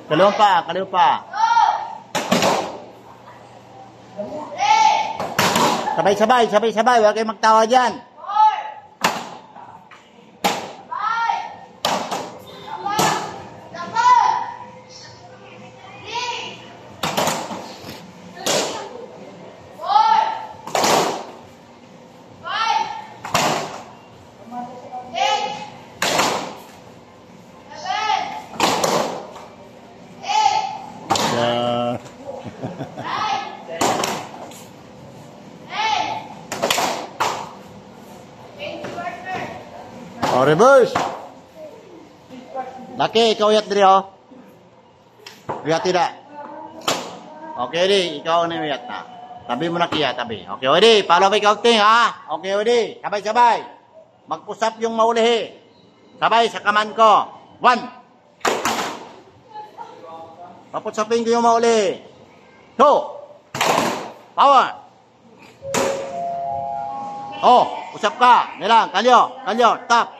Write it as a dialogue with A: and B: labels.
A: Kaliwa pa, kaliwa pa. Sabay-sabay, sabay-sabay. Huwag kayong magtawa dyan. Oh, reverse. Laki, ikaw yat diri, oh. Uyat tidak. Okay, di. Ikaw na uyat na. Tabi mo na kiya, tabi. Okay, odi. Follow by counting, ha? Okay, odi. Sabay-sabay. Mag-pusap yung maulihi. Sabay sa kaman ko. 1. Papusapin ko yung maulihi. 2. Power. Oh, usap ka. Nilang, kalyo, kalyo, tap.